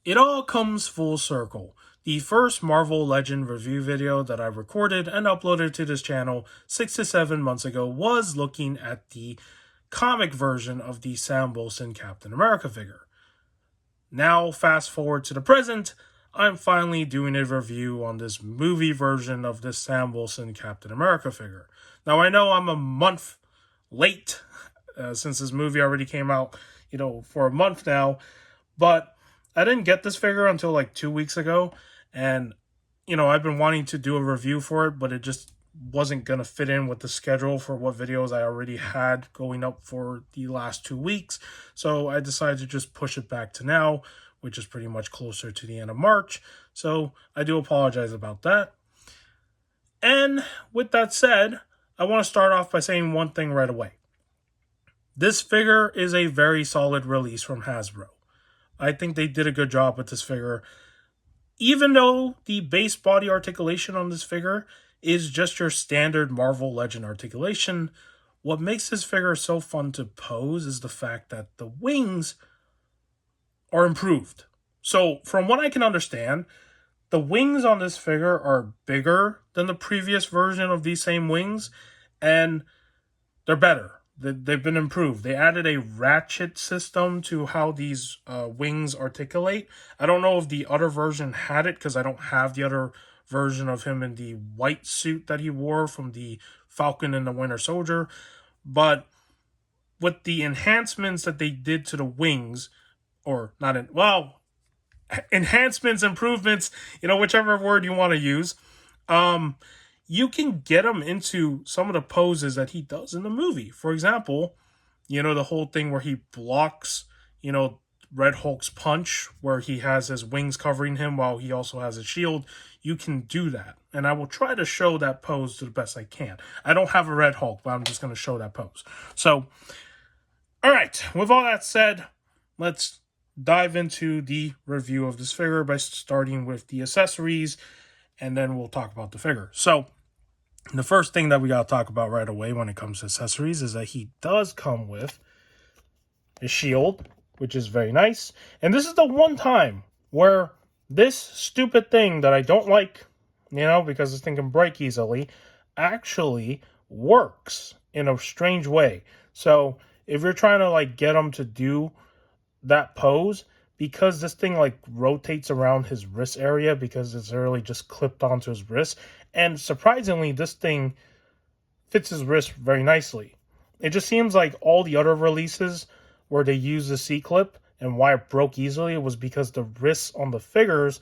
It all comes full circle. The first Marvel Legend review video that I recorded and uploaded to this channel 6 to 7 months ago was looking at the comic version of the Sam Wilson Captain America figure. Now, fast forward to the present, I'm finally doing a review on this movie version of this Sam Wilson Captain America figure. Now, I know I'm a month late since this movie already came out, for a month now, but I didn't get this figure until like 2 weeks ago, and I've been wanting to do a review for it, but it just wasn't gonna fit in with the schedule for what videos I already had going up for the last 2 weeks. So I decided to just push it back to now, which is pretty much closer to the end of March. So I do apologize about that. And with that said, I want to start off by saying one thing right away. This figure is a very solid release from Hasbro. I think they did a good job with this figure. Even though the base body articulation on this figure is just your standard Marvel Legend articulation, what makes this figure so fun to pose is the fact that the wings are improved. So, from what I can understand, the wings on this figure are bigger than the previous version of these same wings, and they're better. They've been improved. They added a ratchet system to how these wings articulate. I don't know if the other version had it because I don't have the other version of him in the white suit that he wore from the Falcon and the Winter Soldier. But with the enhancements that they did to the wings, or not in, well, enhancements, improvements, whichever word you want to use, you can get him into some of the poses that he does in the movie. For example, the whole thing where he blocks, Red Hulk's punch, where he has his wings covering him while he also has a shield. You can do that. And I will try to show that pose to the best I can. I don't have a Red Hulk, but I'm just going to show that pose. So, all right, with all that said, let's dive into the review of this figure by starting with the accessories, and then we'll talk about the figure. So, the first thing that we got to talk about right away when it comes to accessories is that he does come with a shield, which is very nice. And this is the one time where this stupid thing that I don't like, because this thing can break easily, actually works in a strange way. So if you're trying to get him to do that pose, because this thing rotates around his wrist area because it's really just clipped onto his wrist, and surprisingly this thing fits his wrist very nicely. It just seems like all the other releases where they used the C-clip and why it broke easily was because the wrists on the figures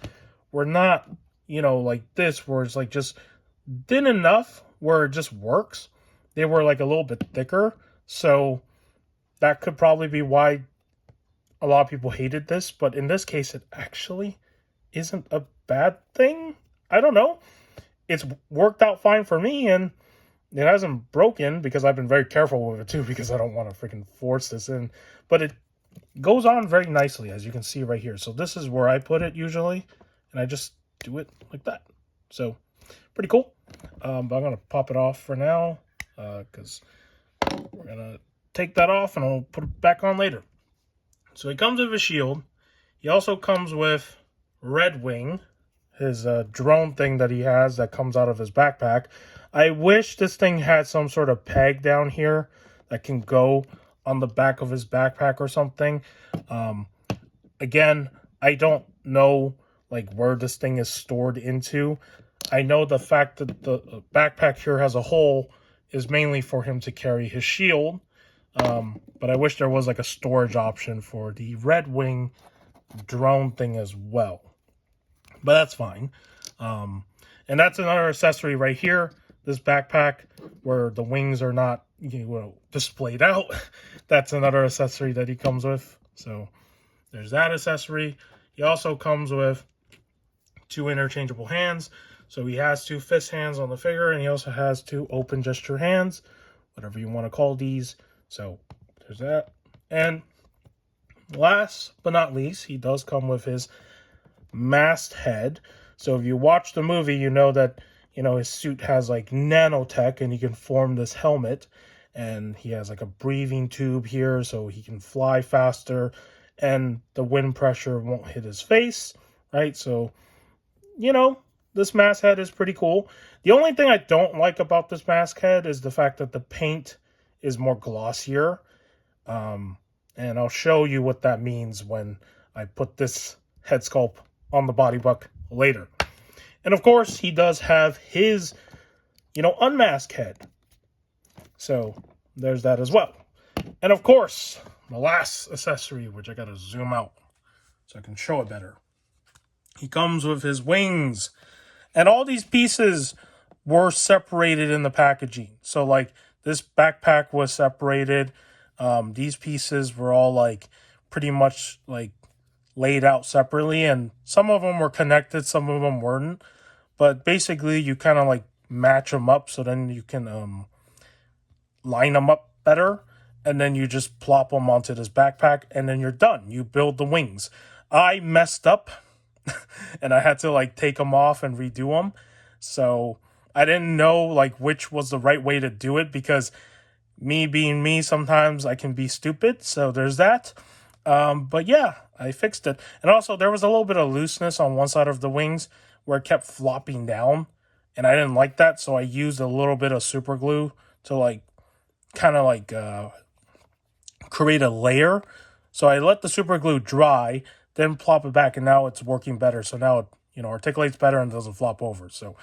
were not, like this, where it's just thin enough where it just works. They were a little bit thicker, so that could probably be why a lot of people hated this, but in this case, it actually isn't a bad thing. I don't know. It's worked out fine for me, and it hasn't broken because I've been very careful with it too, because I don't want to freaking force this in. But it goes on very nicely, as you can see right here. So this is where I put it usually, and I just do it like that. So pretty cool. But I'm going to pop it off for now because we're going to take that off and I'll put it back on later. So he comes with a shield. He also comes with Red Wing, his drone thing that he has that comes out of his backpack. I wish this thing had some sort of peg down here that can go on the back of his backpack or something. Again, I don't know where this thing is stored into. I know the fact that the backpack here has a hole is mainly for him to carry his shield. But I wish there was a storage option for the Red Wing drone thing as well. But that's fine. And that's another accessory right here. This backpack where the wings are not displayed out. That's another accessory that he comes with. So there's that accessory. He also comes with 2 interchangeable hands. So he has 2 fist hands on the figure, and he also has 2 open gesture hands, whatever you want to call these. So there's that. And last but not least, he does come with his masthead. So if you watch the movie, you know that his suit has nanotech, and he can form this helmet, and he has a breathing tube here so he can fly faster. and the wind pressure won't hit his face, right? So, you know, this mask head is pretty cool. The only thing I don't like about this mask head is the fact that the paint is more glossier. And I'll show you what that means when I put this head sculpt on the bodybuck later. And of course, he does have his, unmasked head. So there's that as well. And of course, the last accessory, which I gotta zoom out so I can show it better. He comes with his wings. And all these pieces were separated in the packaging. So like this backpack was separated. These pieces were all like pretty much like laid out separately, and some of them were connected, some of them weren't. But basically, you kind of like match them up so then you can line them up better, and then you just plop them onto this backpack, and then you're done. You build the wings. I messed up, and I had to like take them off and redo them. So I didn't know like which was the right way to do it, because me being me, sometimes I can be stupid. So there's that. But yeah, I fixed it. And also there was a little bit of looseness on one side of the wings where it kept flopping down, and I didn't like that. So I used a little bit of super glue to like kind of like create a layer. So I let the super glue dry, then plop it back, and now it's working better. So now it, articulates better and doesn't flop over. So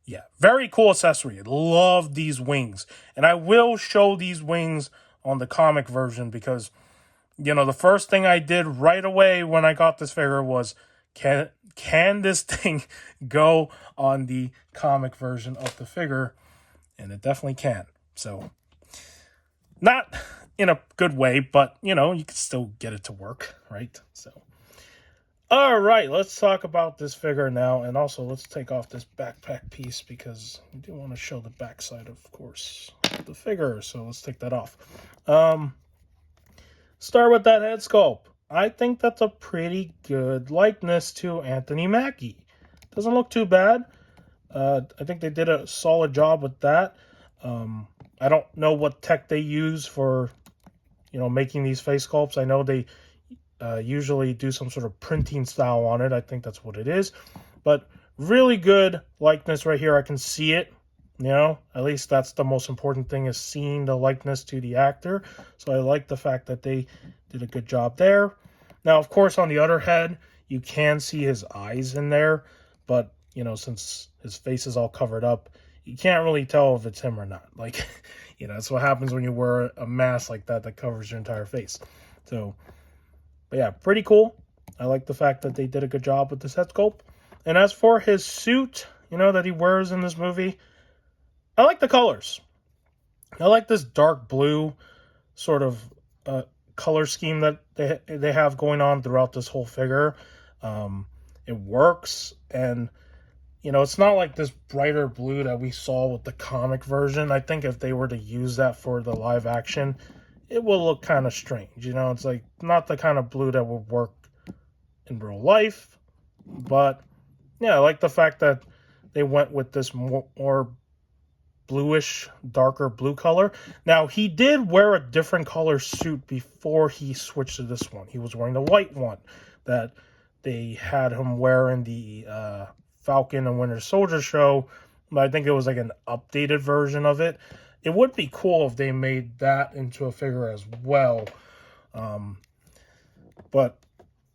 yeah, very cool accessory. I love these wings. And I will show these wings on the comic version, because, the first thing I did right away when I got this figure was, can this thing go on the comic version of the figure? And it definitely can. So, not in a good way, but, you can still get it to work, right? So, all right, let's talk about this figure now. And also, let's take off this backpack piece, because we do want to show the backside, of course, of the figure. So let's take that off. Start with that head sculpt. I think that's a pretty good likeness to Anthony Mackie. Doesn't look too bad. I think they did a solid job with that. I don't know what tech they use for, making these face sculpts. I know they usually do some sort of printing style on it. I think that's what it is. But really good likeness right here. I can see it. At least that's the most important thing, is seeing the likeness to the actor. So I like the fact that they did a good job there. Now, of course, on the other head, you can see his eyes in there. But, since his face is all covered up, you can't really tell if it's him or not. Like, that's what happens when you wear a mask like that covers your entire face. So, but yeah, pretty cool. I like the fact that they did a good job with this head sculpt. And as for his suit, that he wears in this movie, I like the colors. I like this dark blue sort of color scheme that they have going on throughout this whole figure. It works, and it's not like this brighter blue that we saw with the comic version. I think if they were to use that for the live action, it will look kind of strange. It's like not the kind of blue that would work in real life. But yeah, I like the fact that they went with this more bluish, darker blue color. Now, he did wear a different color suit before he switched to this one. He was wearing the white one that they had him wear in the Falcon and Winter Soldier show, but I think it was like an updated version of it. It would be cool if they made that into a figure as well. But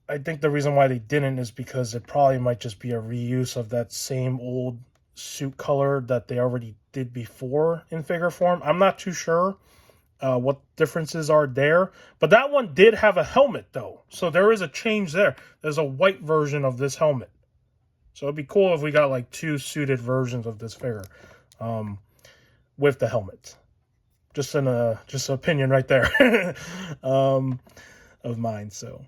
I think the reason why they didn't is because it probably might just be a reuse of that same old suit color that they already did before in figure form. I'm not too sure what differences are there, but that one did have a helmet though, so there is a change there. There's a white version of this helmet, so it'd be cool if we got like two suited versions of this figure with the helmet. Just an opinion right there of mine. So,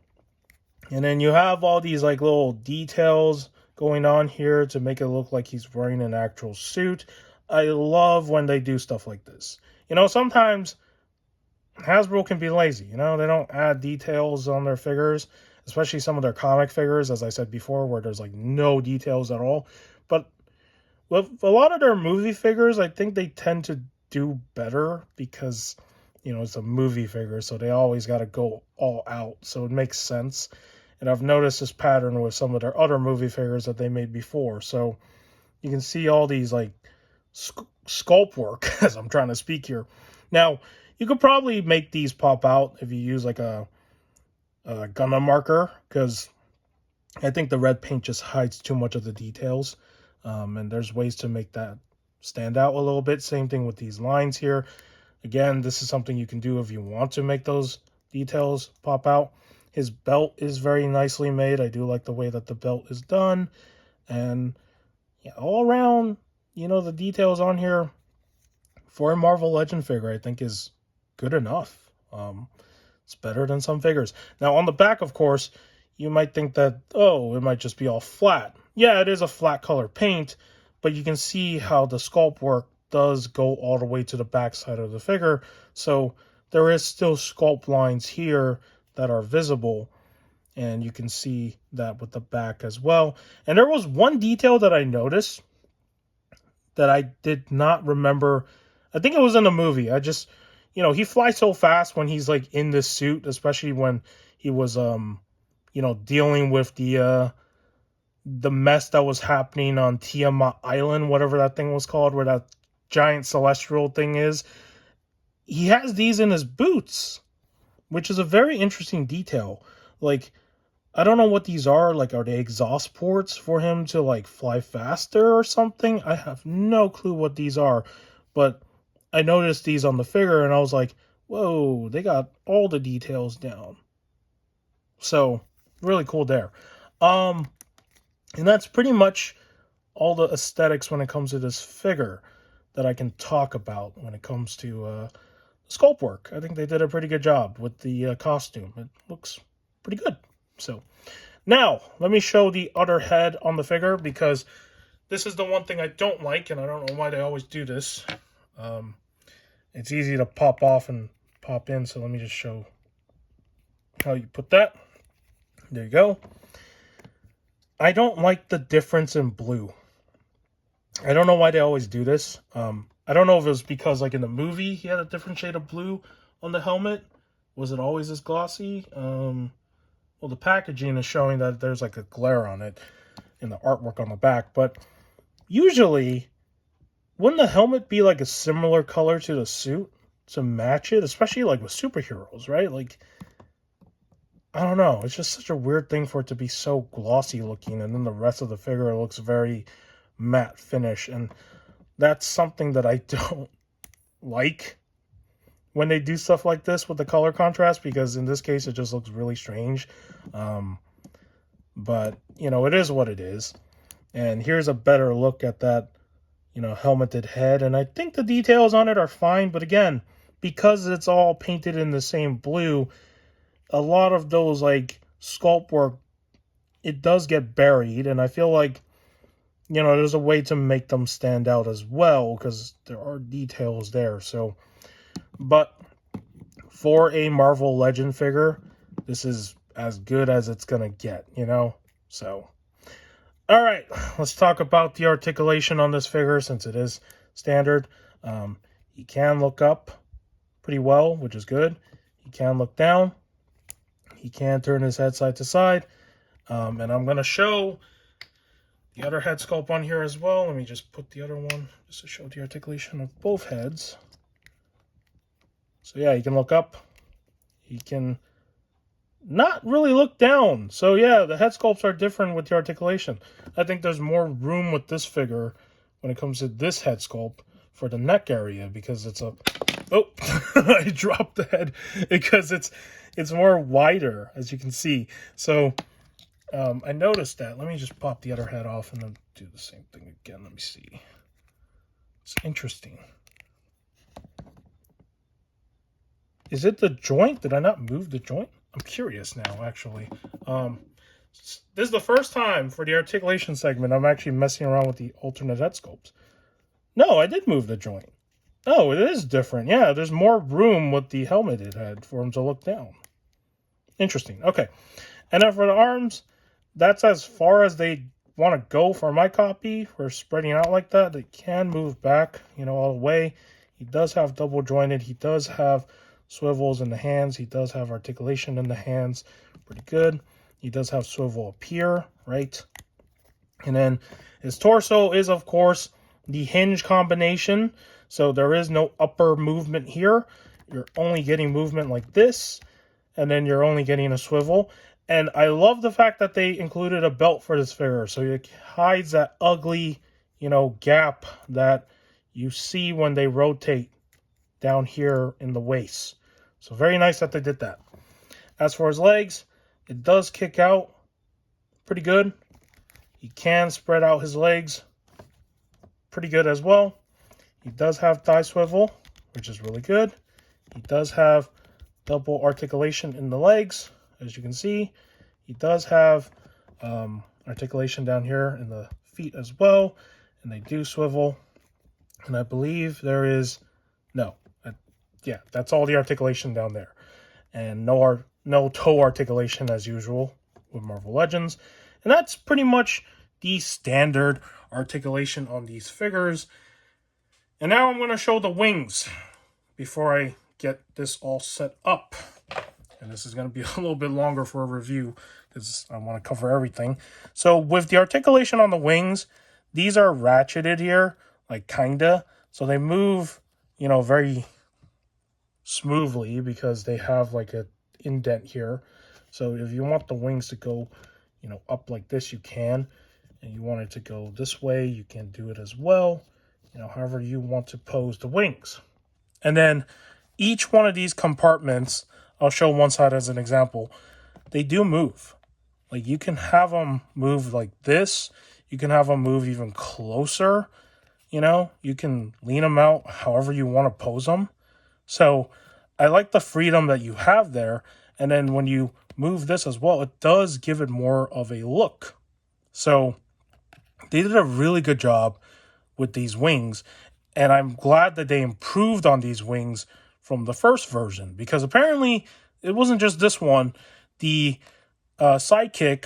and then you have all these like little details going on here to make it look like he's wearing an actual suit. I love when they do stuff like this. Sometimes Hasbro can be lazy. They don't add details on their figures, especially some of their comic figures, as I said before, where there's like no details at all. But with a lot of their movie figures, I think they tend to do better, because it's a movie figure, so they always got to go all out. So it makes sense. And I've noticed this pattern with some of their other movie figures that they made before. So you can see all these like sculpt work as I'm trying to speak here. Now, you could probably make these pop out if you use like a Gundam marker, because I think the red paint just hides too much of the details. And there's ways to make that stand out a little bit. Same thing with these lines here. Again, this is something you can do if you want to make those details pop out. His belt is very nicely made. I do like the way that the belt is done. And yeah, all around, the details on here for a Marvel Legend figure, I think is good enough. It's better than some figures. Now, on the back, of course, you might think that, it might just be all flat. Yeah, it is a flat color paint, but you can see how the sculpt work does go all the way to the back side of the figure. So there is still sculpt lines here that are visible, and you can see that with the back as well. And there was one detail that I noticed that I did not remember. I think it was in the movie. I just, he flies so fast when he's like in this suit, especially when he was, dealing with the mess that was happening on Tiamat Island, whatever that thing was called, where that giant celestial thing is. He has these in his boots, which is a very interesting detail. Like, I don't know what these are. Like, are they exhaust ports for him to, like, fly faster or something? I have no clue what these are. But I noticed these on the figure, and I was like, whoa, they got all the details down. So, really cool there. And that's pretty much all the aesthetics when it comes to this figure that I can talk about when it comes to sculpt work. I think they did a pretty good job with the costume. It looks pretty good. So now let me show the other head on the figure, because this is the one thing I don't like, and I don't know why they always do this. It's easy to pop off and pop in, so let me just show how you put that. There you go. I don't like the difference in blue. I don't know why they always do this. I don't know if it was because, like, in the movie, he had a different shade of blue on the helmet. Was it always this glossy? Well, the packaging is showing that there's, like, a glare on it in the artwork on the back. But usually, wouldn't the helmet be, like, a similar color to the suit to match it? Especially, like, with superheroes, right? Like, I don't know. It's just such a weird thing for it to be so glossy looking, and then the rest of the figure looks very matte finish, and that's something that I don't like when they do stuff like this with the color contrast, because in this case it just looks really strange. But it is what it is. And here's a better look at that helmeted head, and I think the details on it are fine, but again, because it's all painted in the same blue, a lot of those like sculpt work, it does get buried, and I feel like there's a way to make them stand out as well, because there are details there. So, but for a Marvel Legend figure, this is as good as it's gonna get, So, all right, let's talk about the articulation on this figure, since it is standard. He can look up pretty well, which is good. He can look down. He can turn his head side to side. And I'm going to show the other head sculpt on here as well. Let me just put the other one just to show the articulation of both heads. So yeah, he can look up. He can not really look down. So yeah, the head sculpts are different with the articulation. I think there's more room with this figure when it comes to this head sculpt for the neck area, because it's a... Oh, I dropped the head because it's more wider, as you can see. So I noticed that. Let me just pop the other head off and then do the same thing again. Let me see. It's interesting. Is it the joint? Did I not move the joint? I'm curious now, actually. This is the first time for the articulation segment I'm actually messing around with the alternate head sculpts. No, I did move the joint. Oh, it is different. Yeah, there's more room with the helmeted head for him to look down. Interesting. Okay. And then for the arms, that's as far as they want to go for my copy. For spreading out like that, they can move back, all the way. He does have double jointed. He does have swivels in the hands. He does have articulation in the hands. Pretty good. He does have swivel up here, right? And then his torso is, of course, the hinge combination. So there is no upper movement here. You're only getting movement like this. And then you're only getting a swivel. And I love the fact that they included a belt for this figure. So it hides that ugly, gap that you see when they rotate down here in the waist. So very nice that they did that. As for his legs, it does kick out pretty good. He can spread out his legs pretty good as well. He does have thigh swivel, which is really good. He does have double articulation in the legs, as you can see. He does have articulation down here in the feet as well, and they do swivel. And I believe there is yeah, that's all the articulation down there, and no toe articulation as usual with Marvel Legends. And that's pretty much the standard articulation on these figures. And now I'm going to show the wings before I get this all set up. And this is going to be a little bit longer for a review because I want to cover everything. So with the articulation on the wings, these are ratcheted here, like kinda. So they move, very smoothly because they have like a indent here. So if you want the wings to go, up like this, you can. And you want it to go this way, you can do it as well. However you want to pose the wings. And then each one of these compartments, I'll show one side as an example, they do move. Like you can have them move like this. You can have them move even closer. You can lean them out however you want to pose them. So I like the freedom that you have there. And then when you move this as well, it does give it more of a look. So they did a really good job with these wings. And I'm glad that they improved on these wings from the first version, because apparently it wasn't just this one. The Sidekick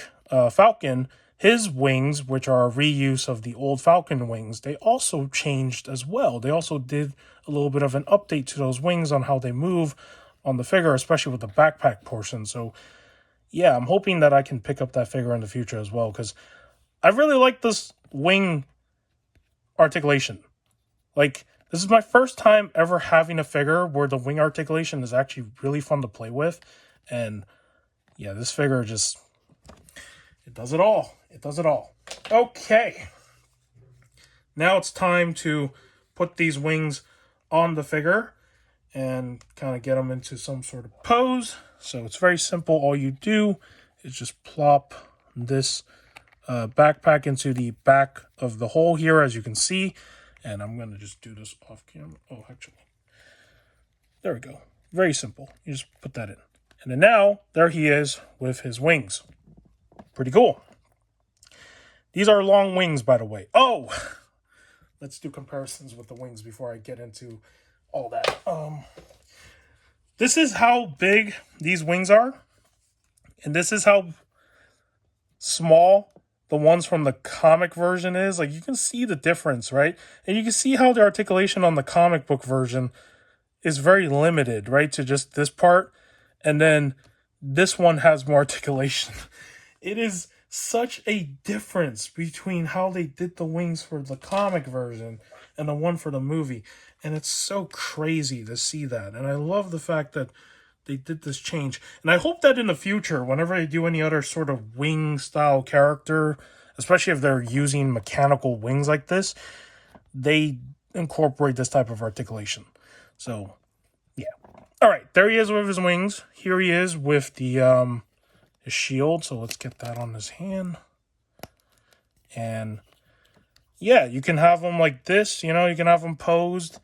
Falcon, his wings, which are a reuse of the old Falcon wings, they also changed as well. They also did a little bit of an update to those wings on how they move on the figure, especially with the backpack portion. So yeah, I'm hoping that I can pick up that figure in the future as well, because I really like this wing articulation. Like, this is my first time ever having a figure where the wing articulation is actually really fun to play with. And yeah, this figure just, it does it all. It does it all. Okay. Now it's time to put these wings on the figure and kind of get them into some sort of pose. So it's very simple. All you do is just plop this backpack into the back of the hole here, as you can see. And I'm going to just do this off camera. Oh, actually. There we go. Very simple. You just put that in. And then now, there he is with his wings. Pretty cool. These are long wings, by the way. Oh! Let's do comparisons with the wings before I get into all that. This is how big these wings are. And this is how small the ones from the comic version is. Like, you can see the difference, right? And you can see how the articulation on the comic book version is very limited, right? To just this part. And then this one has more articulation. It is such a difference between how they did the wings for the comic version and the one for the movie. And it's so crazy to see that. And I love the fact that they did this change. And I hope that in the future, whenever they do any other sort of wing style character, especially if they're using mechanical wings like this, they incorporate this type of articulation. So, yeah. All right, there he is with his wings. Here he is with the his shield. So let's get that on his hand. And yeah, you can have him like this. You can have him posed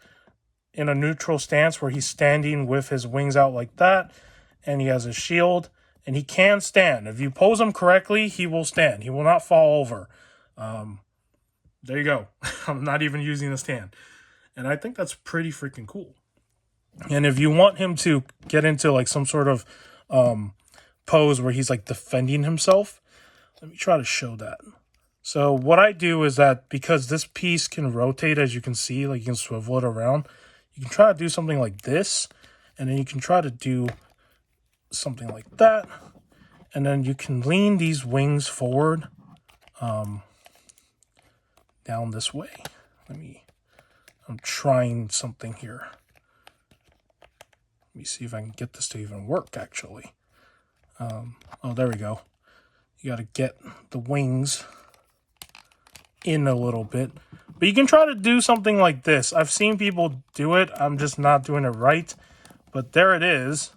in a neutral stance where he's standing with his wings out like that. And he has a shield. And he can stand. If you pose him correctly, he will stand. He will not fall over. There you go. I'm not even using a stand. And I think that's pretty freaking cool. And if you want him to get into like some sort of pose where he's like defending himself, let me try to show that. So what I do is that because this piece can rotate, as you can see, like you can swivel it around, you can try to do something like this. And then you can try to do something like that. And then you can lean these wings forward down this way. I'm trying something here. Let me see if I can get this to even work, actually. Oh, there we go. You got to get the wings in a little bit. But you can try to do something like this. I've seen people do it. I'm just not doing it right. But there it is.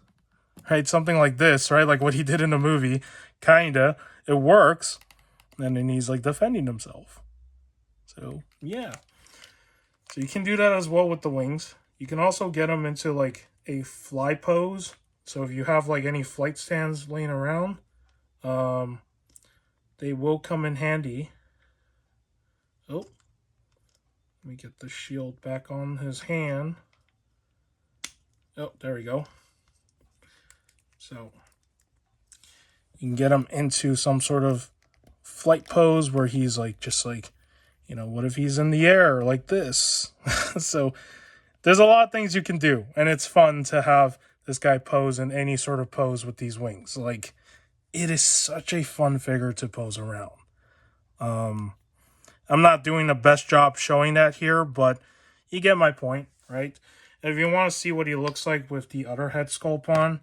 Right? Something like this, right? Like what he did in the movie. Kinda. It works. And then he's like defending himself. So, yeah. So you can do that as well with the wings. You can also get them into like a fly pose. So if you have like any flight stands laying around, they will come in handy. Oh, let me get the shield back on his hand. Oh, there we go. So you can get him into some sort of flight pose where he's like, just like, you know, what if he's in the air like this? So there's a lot of things you can do, and it's fun to have this guy pose in any sort of pose with these wings. Like, it is such a fun figure to pose around. I'm not doing the best job showing that here, but you get my point, right? If you want to see what he looks like with the other head sculpt on,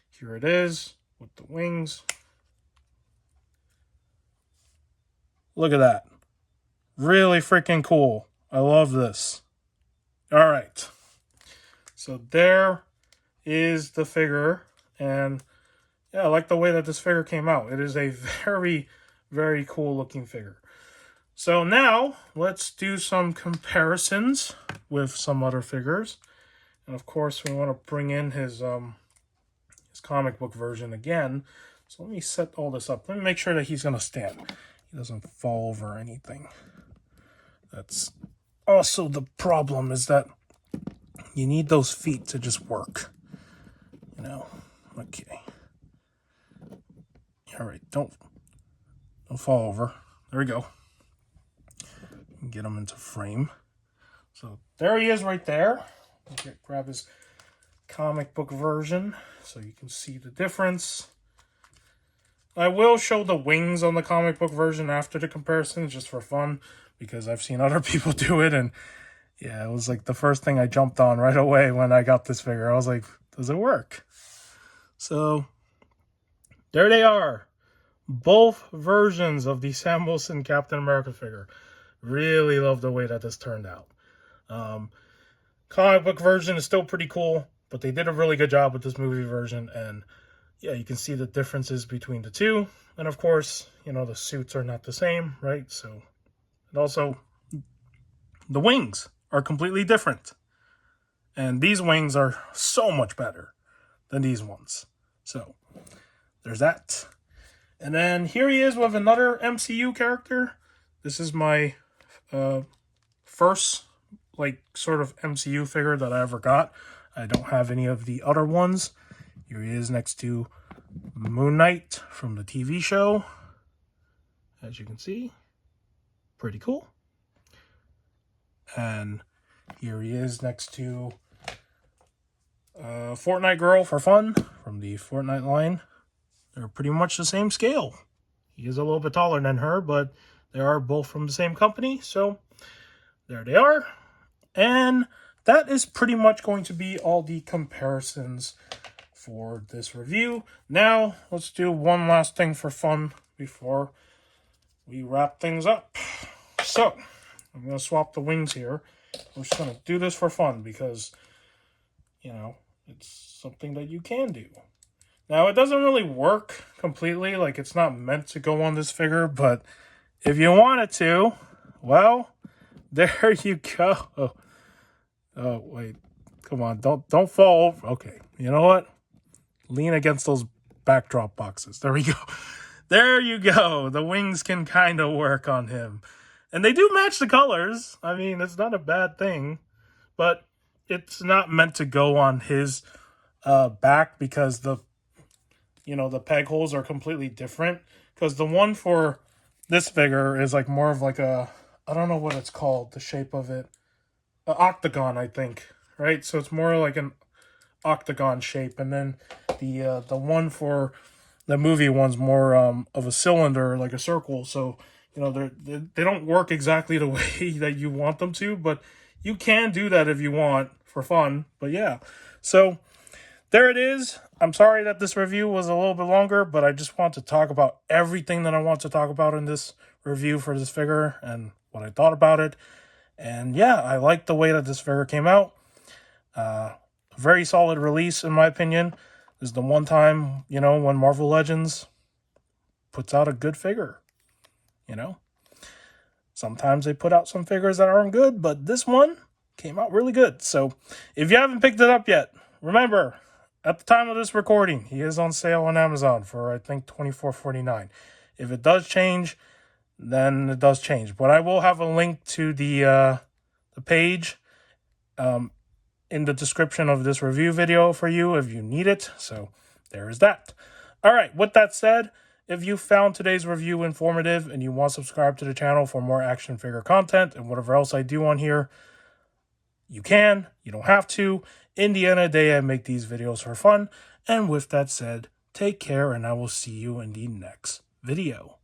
here it is with the wings. Look at that. Really freaking cool. I love this. All right. So there is the figure. And yeah, I like the way that this figure came out. It is a very, very cool looking figure. So now let's do some comparisons with some other figures. And of course, we want to bring in his comic book version again. So let me set all this up. Let me make sure that he's going to stand. He doesn't fall over or anything. That's also the problem, is that you need those feet to just work. You know, okay. All right, don't fall over. There we go. Get him into frame. So there he is right there. Grab his comic book version so you can see the difference. I will show the wings on the comic book version after the comparison, just for fun, because I've seen other people do it, and yeah, it was like the first thing I jumped on right away when I got this figure. I was like, does it work? So there they are. Both versions of the Sam Wilson Captain America figure. Really love the way that this turned out. Comic book version is still pretty cool, but they did a really good job with this movie version, and yeah, you can see the differences between the two. And of course, you know, the suits are not the same, right? So, and also, the wings are completely different. And these wings are so much better than these ones. So, there's that. And then here he is with another MCU character. This is my first, like, sort of MCU figure that I ever got. I don't have any of the other ones. Here he is next to Moon Knight from the TV show. As you can see, pretty cool. And here he is next to Fortnite Girl for Fun from the Fortnite line. They're pretty much the same scale. He is a little bit taller than her, but they are both from the same company. So there they are. And that is pretty much going to be all the comparisons for this review. Now, let's do one last thing for fun before we wrap things up. So, I'm going to swap the wings here. We're just going to do this for fun because, you know, it's something that you can do. Now, it doesn't really work completely. Like, it's not meant to go on this figure, but if you wanted to, well, there you go. Oh, wait. Come on. Don't fall over. Okay. You know what? Lean against those backdrop boxes. There we go. There you go. The wings can kind of work on him. And they do match the colors. I mean, it's not a bad thing. But it's not meant to go on his back because the peg holes are completely different. Because the one for this figure is like more of like a, I don't know what it's called, the shape of it. An octagon, I think. Right? So it's more like an octagon shape, and then the one for the movie one's more of a cylinder, like a circle. So you know they don't work exactly the way that you want them to, but you can do that if you want for fun. But yeah, so there it is. I'm sorry that this review was a little bit longer, but I just want to talk about everything that I want to talk about in this review for this figure and what I thought about it. And yeah, I like the way that this figure came out. Very solid release, in my opinion. This is the one time, you know, when Marvel Legends puts out a good figure, you know. Sometimes they put out some figures that aren't good, but this one came out really good. So if you haven't picked it up yet, remember, at the time of this recording, he is on sale on Amazon for, I think, $24.49. If it does change, then it does change. But I will have a link to the page in the description of this review video for you if you need it. So there is that. All right, with that said, if you found today's review informative and you want to subscribe to the channel for more action figure content and whatever else I do on here, you can. You don't have to. In the end of the day, I make these videos for fun. And with that said, take care, and I will see you in the next video.